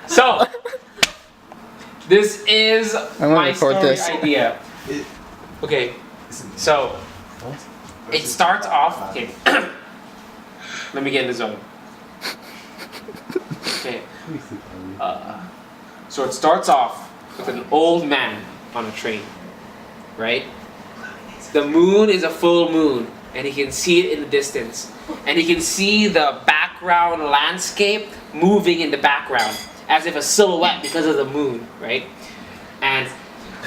So, this is my story idea. Okay, so it starts off. Okay, let me get in the zone. Okay, so it starts off with an old man on a train, right? The moon is a full moon, and he can see it in the distance, and he can see the background landscape moving in the background as if a silhouette because of the moon, right? And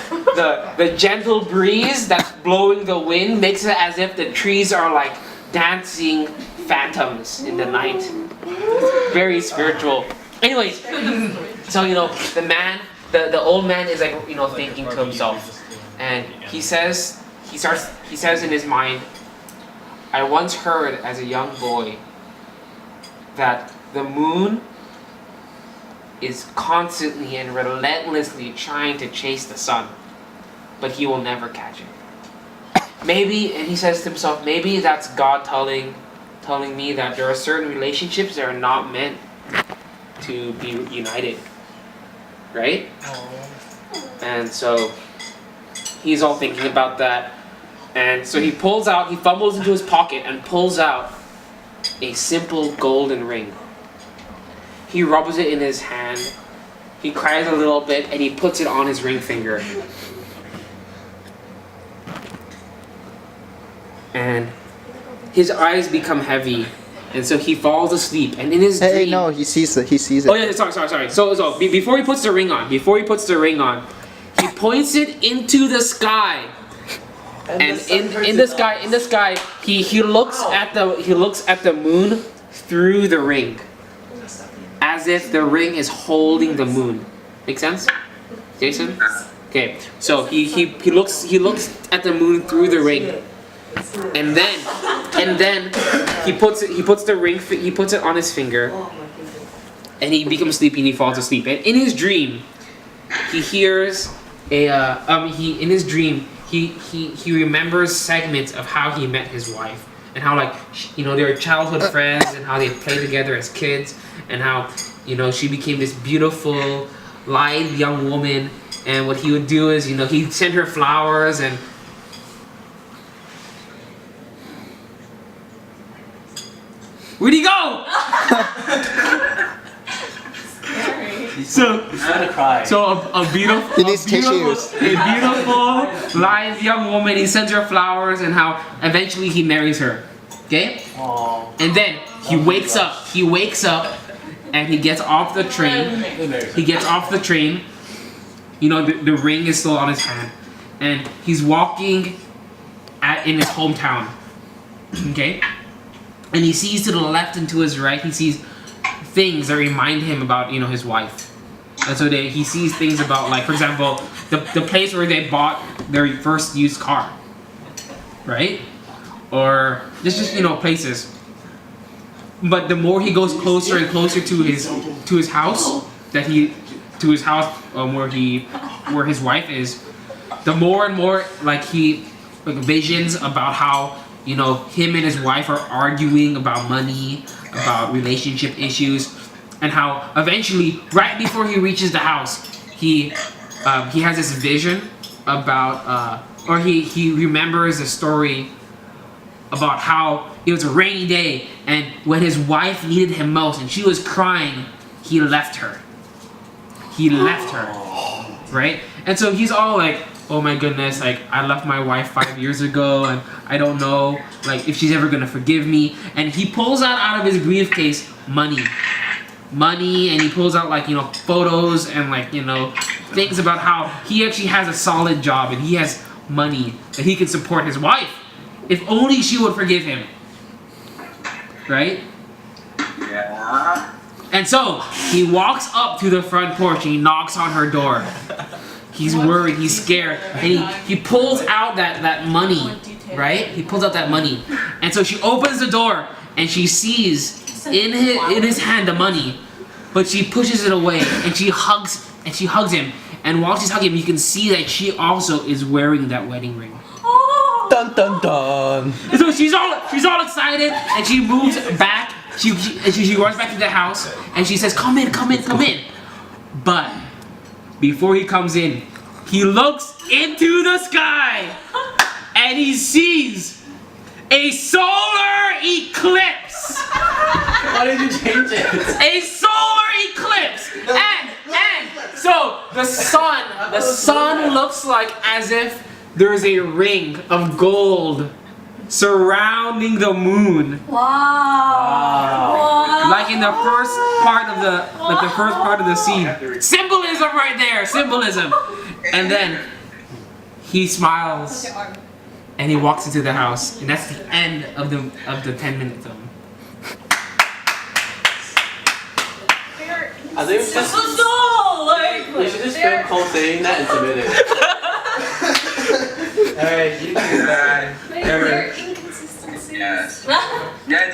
the gentle breeze that's blowing the wind makes it as if the trees are like dancing phantoms in the night. Very spiritual. Anyways, so the old man is like thinking to himself, and he says in his mind, I once heard as a young boy that the moon is constantly and relentlessly trying to chase the sun, but he will never catch it. Maybe, and he says to himself, maybe that's God telling me that there are certain relationships that are not meant to be united, right? And so he's all thinking about that, and so he fumbles into his pocket and pulls out a simple golden ring. He rubs it in his hand, he cries a little bit, and he puts it on his ring finger. And his eyes become heavy, and so he falls asleep. And in his dream, no, he sees it. Oh yeah, sorry. So before he puts the ring on, he points it into the sky. And in the sky, he looks at the moon through the ring, as if the ring is holding the moon. Make sense, Jason? Okay, so he looks at the moon through the ring, and then he puts it on his finger, and he becomes sleepy and he falls asleep. And in his dream, he hears he remembers segments of how he met his wife, and how they were childhood friends, and how they played together as kids, and how she became this beautiful, lithe young woman. And what he would do is he'd send her flowers, and where'd he go? So a beautiful lithe young woman. He sends her flowers, and how eventually he marries her. Okay. Aww. And then he wakes up, and he gets off the train. The ring is still on his hand, and he's walking in his hometown. Okay. And he sees to the left and to his right, he sees things that remind him about his wife. And so he sees things about, like, for example, the place where they bought their first used car, right? Or just places. But the more he goes closer and closer to his house, where his wife is, the more and more visions about how him and his wife are arguing about money, about relationship issues, and how eventually, right before he reaches the house, he has this vision about, or he remembers a story about how it was a rainy day, and when his wife needed him most and she was crying, he left her, right? And so he's all like, oh my goodness, I left my wife 5 years ago, and I don't know if she's ever gonna forgive me. And he pulls out of his briefcase money, and he pulls out photos and things about how he actually has a solid job and he has money that he can support his wife if only she would forgive him, right? Yeah. And so he walks up to the front porch and he knocks on her door. He's worried, he's scared, and he pulls out that money, right? He pulls out that money. And so she opens the door and she sees in his hand the money, but she pushes it away and she hugs him. And while she's hugging him, you can see that she also is wearing that wedding ring. Dun dun dun. And so she's all excited, and she moves back she runs back to the house and she says, come in. But before he comes in, he looks into the sky and he sees a solar eclipse. Why did you change it? A solar eclipse. And so the sun looks like as if there's a ring of gold surrounding the moon. Wow. Like in the first part of the scene. Symbolism right there, symbolism. And then he smiles and he walks into the house, and that's the end of the 10-minute film. I think we should just film Cole saying that and submit it. Alright, you do that. There are inconsistencies. Yes. Yeah,